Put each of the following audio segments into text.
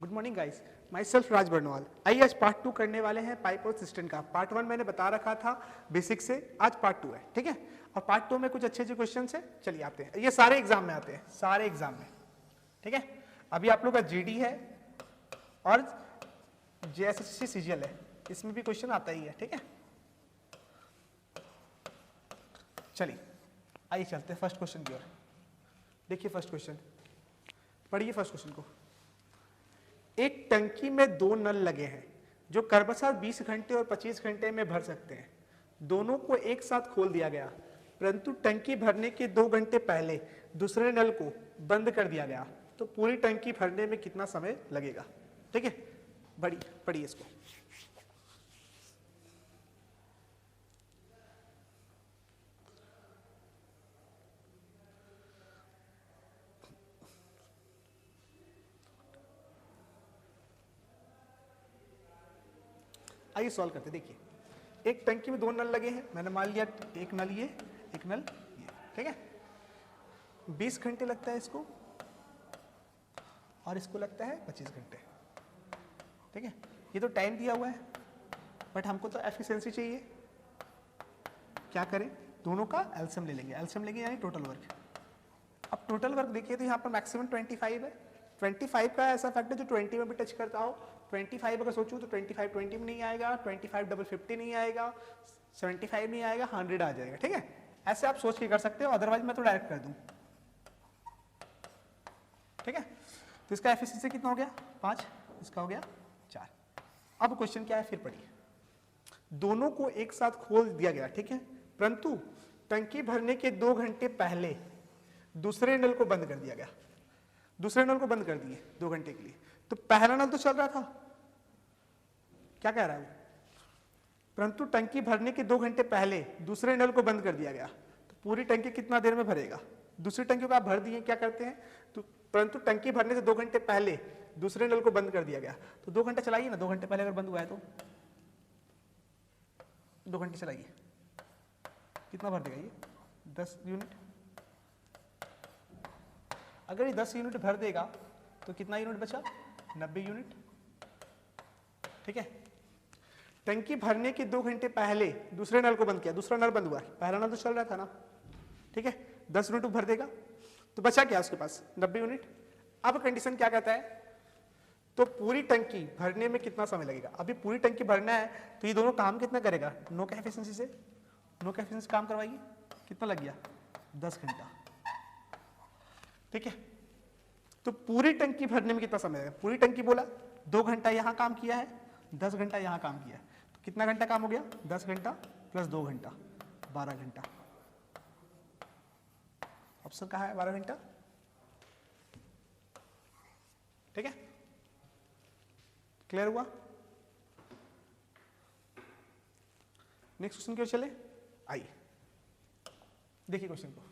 Good morning guys, myself Raj Barnwal. आइए आज part 2 करने वाले हैं पाइप और सिस्टम का। पार्ट 1 मैंने बता रखा था बेसिक से, आज पार्ट 2 है, ठीक है। और पार्ट 2 में कुछ अच्छे अच्छे क्वेश्चन है। चलिए आते हैं, ये सारे एग्जाम में आते हैं, सारे एग्जाम में, ठीक है। अभी आप लोग का जीडी है और जेएसएससी सीजीएल है, इसमें भी क्वेश्चन आता ही है, ठीक है। चलिए आइए चलते हैं फर्स्ट क्वेश्चन की ओर। देखिए फर्स्ट क्वेश्चन, पढ़िए फर्स्ट क्वेश्चन को। एक टंकी में दो नल लगे हैं जो क्रमशः 20 घंटे और 25 घंटे में भर सकते हैं। दोनों को एक साथ खोल दिया गया, परंतु टंकी भरने के 2 घंटे पहले दूसरे नल को बंद कर दिया गया, तो पूरी टंकी भरने में कितना समय लगेगा, ठीक है। पढ़िए इसको। आइए सॉल्व करते। देखिए एक टंकी में 2 नल लगे हैं, मैंने मान लिया एक नल ये, एक नल ये, ठीक है। 20 घंटे लगता है इसको और इसको लगता है 25 घंटे, ठीक है। ये तो टाइम दिया हुआ है, बट हमको तो एफिशिएंसी चाहिए। क्या करें, दोनों का एलसीएम ले लेंगे। एलसीएम लेंगे यानी टोटल वर्क। अब टोटल वर्क देखिए तो यहाँ पर मैक्सिमम 25 है। 25 का ऐसा फैक्टर जो 20 में भी टच करता हो। 25 अगर सोचूं तो 25 20 में नहीं आएगा, 25 डबल 50 नहीं आएगा, 75 नहीं आएगा, 100 आ जाएगा, ठीक है। ऐसे आप सोच के कर सकते हो, अदरवाइज मैं तो डायरेक्ट कर दूं, ठीक है। तो इसका एफिशिएंसी कितना हो गया 5, इसका हो गया 4। अब क्वेश्चन क्या है फिर पढ़िए। दोनों को एक साथ खोल दिया गया, ठीक है, परंतु टंकी भरने के 2 घंटे पहले दूसरे नल को बंद कर दिया गया। दूसरे नल को बंद कर दिए 2 घंटे के लिए, तो पहला नल तो चल रहा था। क्या कह रहा है वो, परंतु टंकी भरने के 2 घंटे पहले दूसरे नल को बंद कर दिया गया, तो पूरी टंकी कितना देर में भरेगा। दूसरी टंकी को आप भर दिए, क्या करते हैं तो, परंतु टंकी भरने से 2 घंटे पहले दूसरे नल को बंद कर दिया गया, तो 2 घंटे चलाइए ना। 2 घंटे पहले अगर बंद हुआ है तो 2 घंटे चलाइए, कितना भर देगा ये 10 यूनिट। अगर ये 10 यूनिट भर देगा तो कितना यूनिट बचा 90 यूनिट, ठीक है। टंकी भरने के 2 घंटे पहले दूसरे नल को बंद किया, दूसरा नल बंद हुआ, पहला नल तो चल रहा था ना, ठीक है। 10 यूनिट भर देगा तो बचा क्या उसके पास 90 यूनिट। अब कंडीशन क्या कहता है, तो पूरी टंकी भरने में कितना समय लगेगा। अभी पूरी टंकी भरना है तो ये दोनों काम कितना करेगा, नो का एफिशिएंसी से नो का एफिशिएंसी काम करवाइए, कितना लग गया 10 घंटा, ठीक है। तो पूरी टंकी भरने में कितना समय लगेगा। पूरी टंकी बोला 2 घंटा यहां काम किया है, 10 घंटा यहां काम किया है, तो कितना घंटा काम हो गया 10 घंटा प्लस 2 घंटा 12 घंटा। ऑप्शन कहाँ है 12 घंटा, ठीक है। क्लियर हुआ। नेक्स्ट क्वेश्चन की ओर चले। आइए देखिए क्वेश्चन को।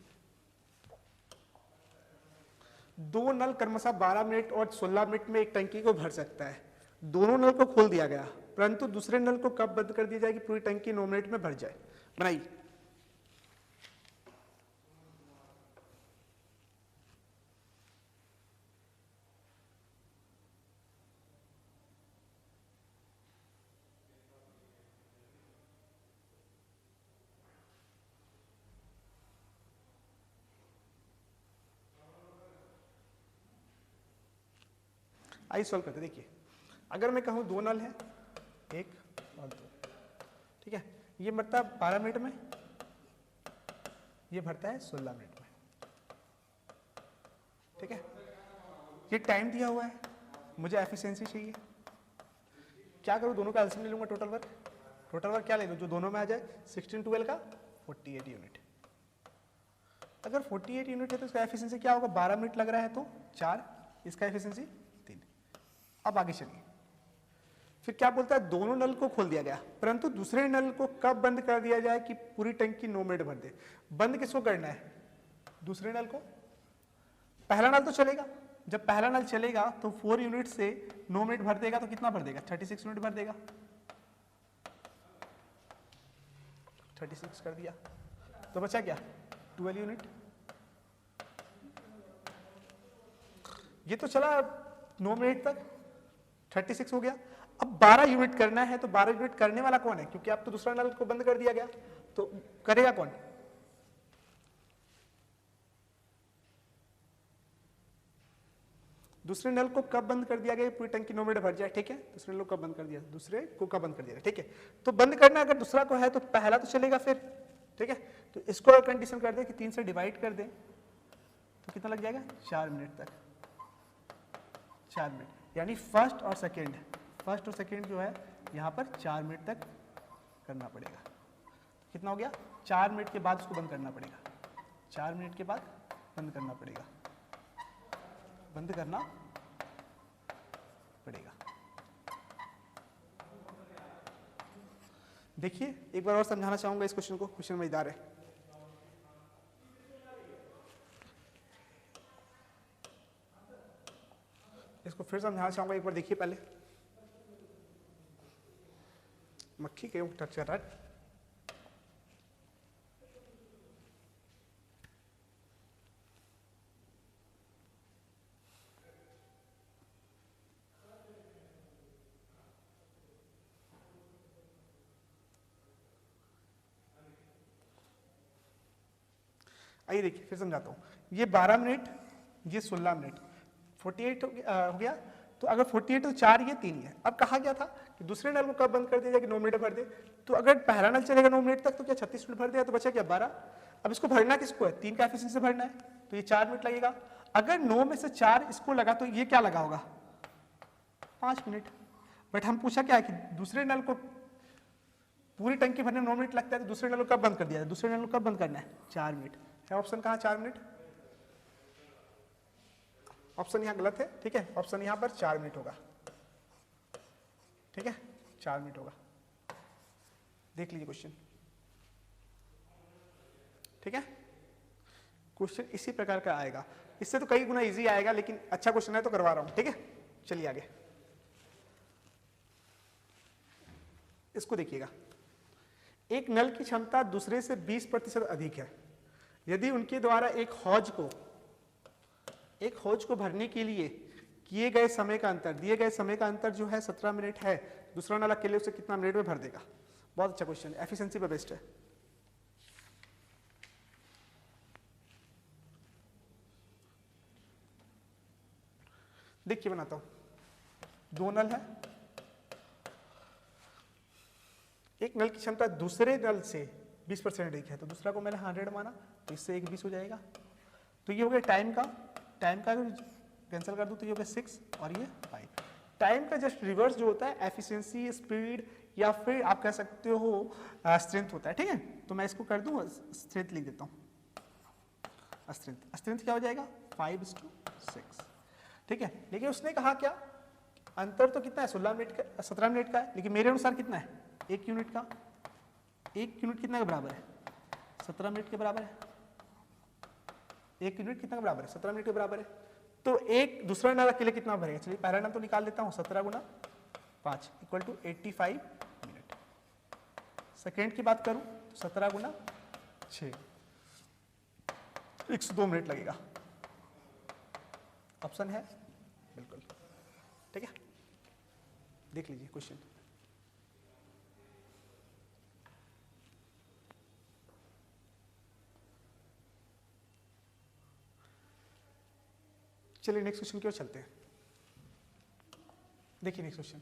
2 नल क्रमशः 12 मिनट और 16 मिनट में एक टंकी को भर सकता है। दोनों नल को खोल दिया गया, परंतु दूसरे नल को कब बंद कर दिया जाए कि पूरी टंकी 9 मिनट में भर जाए। बनाइए। आइए सॉल्व करते। देखिए अगर मैं कहूं 2 नल है, 1 और 2, ठीक है। ये भरता है 12 मिनट में, ये भरता है 16 मिनट में, ठीक है। ये टाइम दिया हुआ है, मुझे एफिशिएंसी चाहिए। क्या करूं, दोनों का एलसीएम ले लूंगा। टोटल वर्क, टोटल वर्क क्या ले लूं जो दोनों में आ जाए, 16 12 का 48 यूनिट। अगर 48 यूनिट है तो इसका एफिशिएंसी क्या होगा, 12 मिनट लग रहा है तो 4, इसका एफिशिएंसी 3। अब आगे चलिए, फिर क्या बोलता है, दोनों नल को खोल दिया गया, परंतु दूसरे नल को कब बंद कर दिया जाए कि पूरी टंकी 9 मिनट भर दे। बंद किसको करना है, दूसरे नल को। पहला नल तो चलेगा, जब पहला नल चलेगा तो 4 यूनिट से 9 मिनट भर देगा, तो कितना भर देगा 36 यूनिट भर देगा। 36 कर दिया तो बचा क्या 12 यूनिट। ये तो चला 9 मिनट तक, 36 हो गया। अब 12 यूनिट करना है, तो 12 यूनिट करने वाला कौन है, क्योंकि अब तो दूसरा नल को बंद कर दिया गया, तो करेगा कौन? दूसरे नल को कब बंद कर दिया गया, पूरी टंकी 9 मिनट भर जाए, ठीक है। दूसरे नल को कब बंद कर दिया, दूसरे को कब बंद कर दिया, ठीक है। तो बंद करना अगर दूसरा को है तो पहला तो चलेगा फिर, ठीक है। तो इसको अगर कंडीशन कर दें कि 3 से डिवाइड कर दें तो कितना लग जाएगा, 4 मिनट तक, 4 मिनट, यानी फर्स्ट और सेकेंड जो है यहाँ पर 4 मिनट तक करना पड़ेगा। कितना हो गया, 4 मिनट के बाद उसको बंद करना पड़ेगा, 4 मिनट के बाद बंद करना पड़ेगा, बंद करना पड़ेगा। देखिए एक बार और समझाना चाहूंगा इस क्वेश्चन को, क्वेश्चन मजेदार है। इसको फिर समझाना चाहूंगा, एक बार देखिए पहले। मक्खी क्यों टच कर रहा है? आइए देखिए फिर समझाता हूँ। ये 12 मिनट, ये 16 मिनट, 48 हो गया। तो अगर 48 तो 4 ये 3 है। अब कहा गया था कि दूसरे नल को कब बंद कर दिया जाए कि 9 मिनट भर दे। तो अगर पहला नल चलेगा 9 मिनट तक तो क्या 36 मिनट भर दिया, तो बचा क्या 12। अब इसको भरना किसको है, 3 का एफिशिएंसी से भरना है, तो ये 4 मिनट लगेगा। अगर 9 में से 4 इसको लगा तो ये क्या लगा होगा, 5 मिनट। बट हम पूछा क्या है कि दूसरे नल को पूरी टंकी भरने में 9 मिनट लगता है, तो दूसरे नल को कब बंद कर दिया जाए, दूसरे नल को कब बंद करना है, 4 मिनट है। ऑप्शन कहाँ 4 मिनट, ऑप्शन यहाँ गलत है, ठीक है। ऑप्शन यहाँ पर 4 मिनट होगा, ठीक है, 4 मिनट होगा। देख लीजिए क्वेश्चन, ठीक है। क्वेश्चन इसी प्रकार का आएगा, इससे तो कई गुना इजी आएगा, लेकिन अच्छा क्वेश्चन है तो करवा रहा हूं, ठीक है। चलिए आगे इसको देखिएगा। एक नल की क्षमता दूसरे से 20% अधिक है। यदि उनके द्वारा एक हौज को भरने के लिए किए गए समय का अंतर, दिए गए समय का अंतर जो है 17 मिनट है, दूसरा नल अकेले उसे कितना मिनट में भर देगा। बहुत अच्छा क्वेश्चन है, एफिशिएंसी पे बेस्ड है। देखिए बनाता हूं। 2 नल है, एक नल की क्षमता दूसरे नल से 20% अधिक है, तो दूसरा को मैंने 100 माना, तो इससे एक 20 हो जाएगा। तो ये हो गया टाइम का कैंसिल कर दूं तो ये हो गया 6 और ये 5। टाइम का जस्ट रिवर्स जो होता है एफिशिएंसी, स्पीड या फिर आप कह सकते हो स्ट्रेंथ होता है, ठीक है। तो मैं इसको कर दूं, स्ट्रेंथ लिख देता हूं। स्ट्रेंथ क्या हो जाएगा 5:6, ठीक है। लेकिन उसने कहा क्या, अंतर तो कितना है 16 मिनट का, 17 मिनट का है, लेकिन मेरे अनुसार कितना है 1 यूनिट का। 1 यूनिट कितना के बराबर है, 17 मिनट के बराबर है। 1 यूनिट कितना के बराबर है, 17 मिनट के बराबर है। तो एक दूसरा नल अकेले कितना भरेगा, चलिए पहला नल तो निकाल देता हूं, 17 गुना 5 इक्वल टू 85 मिनट। सेकेंड की बात करूं तो 17 गुना 6 102 मिनट लगेगा। ऑप्शन है बिल्कुल, ठीक है। देख लीजिए क्वेश्चन। चलिए नेक्स्ट क्वेश्चन की ओर चलते हैं। देखिए नेक्स्ट क्वेश्चन।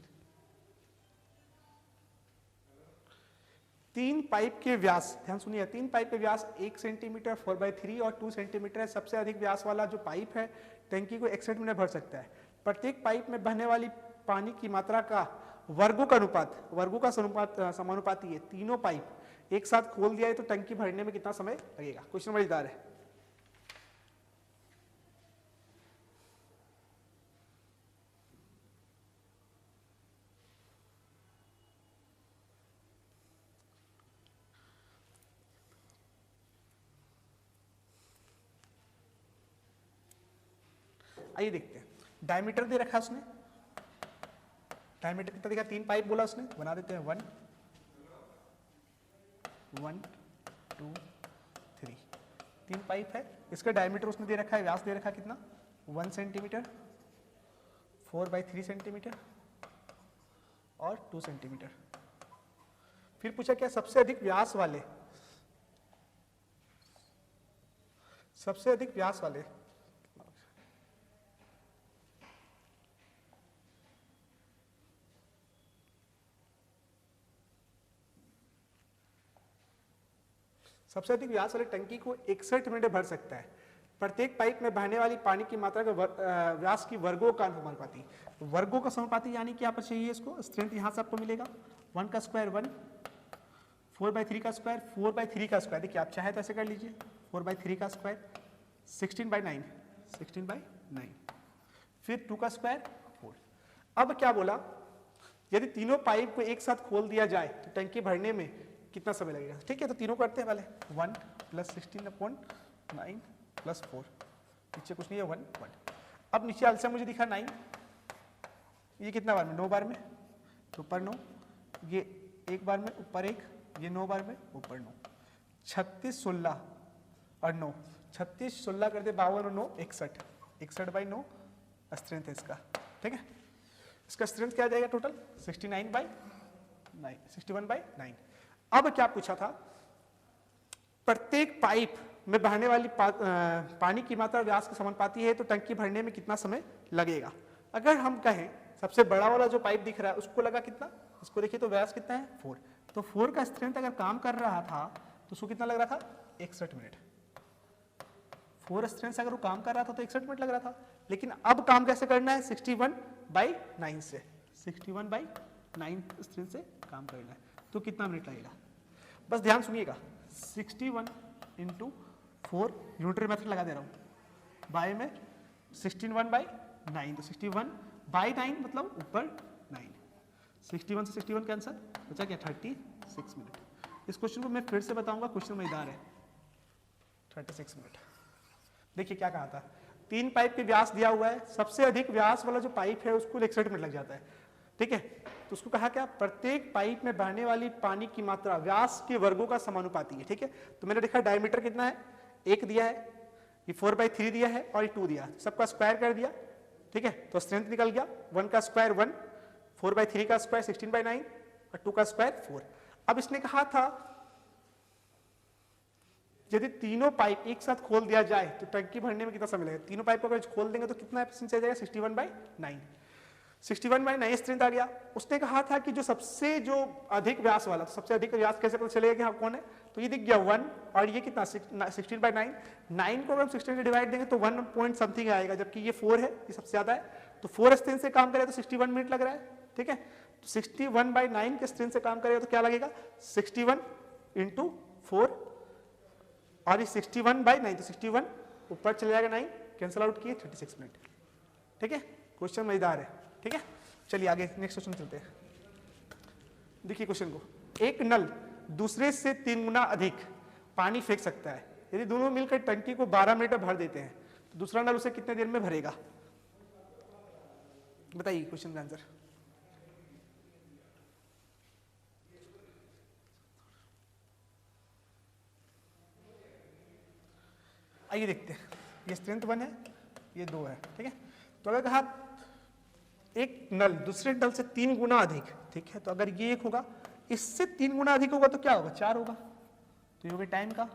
3 पाइप के व्यास, ध्यान सुनिए, 3 पाइप के व्यास 1 सेंटीमीटर 4/3 और 2 सेंटीमीटर है। सबसे अधिक व्यास वाला जो पाइप है टंकी को 61 मिनट भर सकता है। प्रत्येक पाइप में बहने वाली पानी की मात्रा का वर्गों का समानुपाती है। तीनों पाइप एक साथ खोल दिया है तो टंकी भरने में कितना समय लगेगा। क्वेश्चन मजेदार है। आइए देखते हैं। डायमीटर दे रखा है उसने, डायमीटर कितना देखा, 3 पाइप बोला उसने, बना देते हैं 1 2 3। 3 पाइप है, इसका डायमीटर उसने दे रखा है, व्यास दे रखा है कितना 1 सेंटीमीटर 4/3 सेंटीमीटर और 2 सेंटीमीटर। फिर पूछा क्या सबसे अधिक व्यास वाले, सबसे अधिक व्यास वाले सबसे अधिक व्यास वाले टंकी को 61 मिनट भर सकता है। प्रत्येक पाइप में बहने वाली पानी की मात्रा का व्यास की वर्गों का समानुपाती। वर्गों का समानुपाती यानी कि यहाँ पर चाहिए इसको स्ट्रेंथ, यहाँ से आपको मिलेगा 1 का स्क्वायर 1, 4/3 का स्क्वायर 4/3 का स्क्वायर। देखिए आप चाहे तो ऐसे कर लीजिए 4/3 का स्क्वायर 16/9, 16/9, फिर 2 का स्क्वायर 4। अब क्या बोला, यदि तीनों पाइप को एक साथ खोल दिया जाए तो टंकी भरने में कितना समय लगेगा। ठीक है, तो तीनों करते हैं पहले 1 + 16/9 + 4, नीचे कुछ नहीं है 1 1। अब नीचे अलसा मुझे दिखा 9, ये कितना बार में 9 बार में, तो ऊपर 9, ये एक बार में ऊपर 1, ये 9 बार में ऊपर 9, 36 16 और 9, 36 16 कर दे 52 और 9 61, 61/9 स्ट्रेंथ है इसका। ठीक है, इसका स्ट्रेंथ क्या आ जाएगा टोटल 69/9, 61/9। अब क्या पूछा था, प्रत्येक पाइप में बहने वाली पानी की मात्रा व्यास के समानुपाती है तो टंकी भरने में कितना समय लगेगा। अगर हम कहें सबसे बड़ा वाला जो पाइप दिख रहा है उसको लगा कितना, इसको देखिए तो व्यास कितना है 4, तो 4 का स्ट्रेंथ अगर काम कर रहा था तो उसको कितना लग रहा था 61 मिनट। 4 स्ट्रेंथ अगर वो काम कर रहा था तो 61 मिनट लग रहा था, लेकिन अब काम कैसे करना है 61/9 से, 61/9 स्ट्रेंथ से काम करना है, तो कितना मिनट लगेगा। बस ध्यान सुनिएगा 61 × 4 यूनिटरी मेथड लगा दे रहा हूँ, बाय में 61/9, तो 61/9 मतलब ऊपर 9, 61 से 61 कैंसर बचा क्या 36 मिनट। इस क्वेश्चन को मैं फिर से बताऊंगा, क्वेश्चन मजेदार है। 36 मिनट। देखिए क्या कहा था, 3 पाइप के व्यास दिया हुआ है, सबसे अधिक व्यास वाला जो पाइप है उसको 61 मिनट लग जाता है। ठीक है, तो उसको कहा क्या, प्रत्येक पाइप में बहने वाली पानी की मात्रा व्यास के वर्गों का समानुपाती है। ठीक है, तो मैंने देखा डायमीटर कितना है, 1 दिया है, ये 4/3 दिया है और ये 2 दिया, सबका स्क्वायर कर दिया। ठीक है, तो स्ट्रेंथ निकल गया 1 का स्क्वायर 1, 4/3 का स्क्वायर 16/9 और 2 का स्क्वायर 4। अब इसने कहा था यदि तीनों पाइप एक साथ खोल दिया जाए तो टंकी भरने में कितना समय लगेगा। तीनों पाइप को अगर खोल देंगे तो कितना एफिशिएंसी आ जाएगा 61/9, 61/9 स्ट्रेंथ आ गया। उसने कहा था कि जो सबसे जो अधिक व्यास वाला, तो सबसे अधिक व्यास कैसे पता चलेगा कि हाँ कौन है, तो ये दिख गया 1 और ये कितना 16/9, 9 को अगर हम 16 से डिवाइड देंगे तो 1 पॉइंट समथिंग आएगा, जबकि ये 4 है, ये सबसे ज्यादा है, तो 4 स्ट्रेंथ से काम करेगा तो 61 मिनट लग रहा है। ठीक है, तो 61/9 के स्ट्रेंथ से काम करेगा तो क्या लगेगा 61 × 4 और ये 61/9, तो 61 ऊपर चले जाएगा 9 कैंसिल आउट किए 36 मिनट। ठीक है, क्वेश्चन मजेदार है। ठीक है, चलिए आगे नेक्स्ट क्वेश्चन चलते हैं। देखिए क्वेश्चन को, एक नल दूसरे से 3 गुना अधिक पानी फेंक सकता है, यदि दोनों मिलकर टंकी को 12 मिनट में भर देते हैं तो दूसरा नल उसे कितने देर में भरेगा। बताइए क्वेश्चन का आंसर। आइए देखते हैं, ये स्ट्रेंथ 1 है, ये 2 है। ठीक है, तो अगर कहा एक नल दूसरे नल से 3 गुना अधिक, ठीक है, तो अगर ये 1 होगा, इससे 3 गुना अधिक होगा तो क्या होगा 4 होगा, तो ये हो गया टाइम का,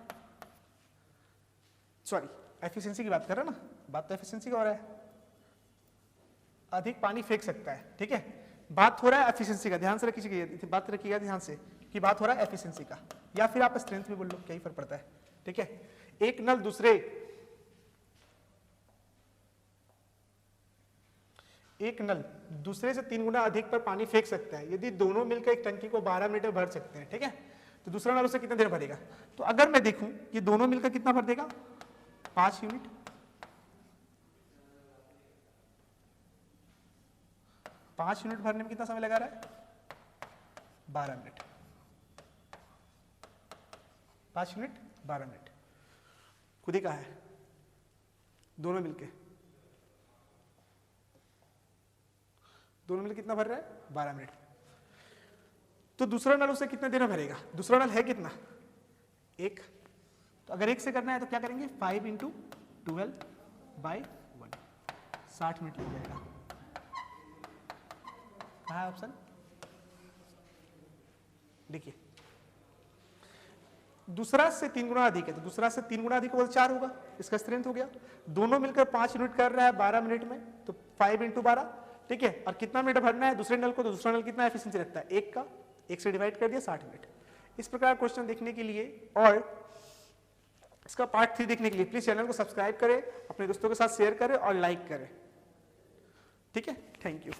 सॉरी एफिशिएंसी की बात कर रहा है ना, बात तो एफिशिएंसी का हो रहा है, अधिक पानी फेंक सकता है। ठीक है, बात हो रहा है एफिशिएंसी का, ध्यान से रखिएगा, बात रखिएगा ध्यान से कि बात हो रहा है एफिशिएंसी का, या फिर आप स्ट्रेंथ भी बोल लो, क्या ही फर्क पड़ता है। ठीक है, एक नल दूसरे से 3 गुना अधिक पर पानी फेंक सकता है, यदि दोनों मिलकर एक टंकी को 12 मिनट में भर सकते हैं। ठीक है, तो दूसरा नल उसे कितने देर भरेगा, तो अगर मैं देखूं ये दोनों मिलकर कितना भर देगा 5 यूनिट, 5 यूनिट भरने में कितना समय लगा रहा है 12 मिनट, 5 यूनिट 12 मिनट, खुद ही कहा है दोनों मिलके कितना भर रहा है 12 मिनट। तो दूसरा नल उसे कितने देर में भरेगा, दूसरा नल है कितना 1, तो अगर 1 से करना है तो क्या करेंगे 5 × 12/1, 60 मिनट लग जाएगा। कहाँ है ऑप्शन देखिए दूसरा से 3 गुना अधिक है, तो दूसरा से 3 गुना अधिक होगा तो 4 होगा, इसका स्ट्रेंथ हो गया। दोनों मिलकर 5 यूनिट कर रहा है 12 मिनट में, तो 5 × 12, ठीक है। और कितना मिनट भरना है दूसरे नल को, तो दूसरा नल कितना एफिशिएंसी रखता है, 1 का, 1 से डिवाइड कर दिया 60 मिनट। इस प्रकार क्वेश्चन देखने के लिए और इसका पार्ट 3 देखने के लिए प्लीज चैनल को सब्सक्राइब करें, अपने दोस्तों के साथ शेयर करें और लाइक करें, ठीक है। Thank you.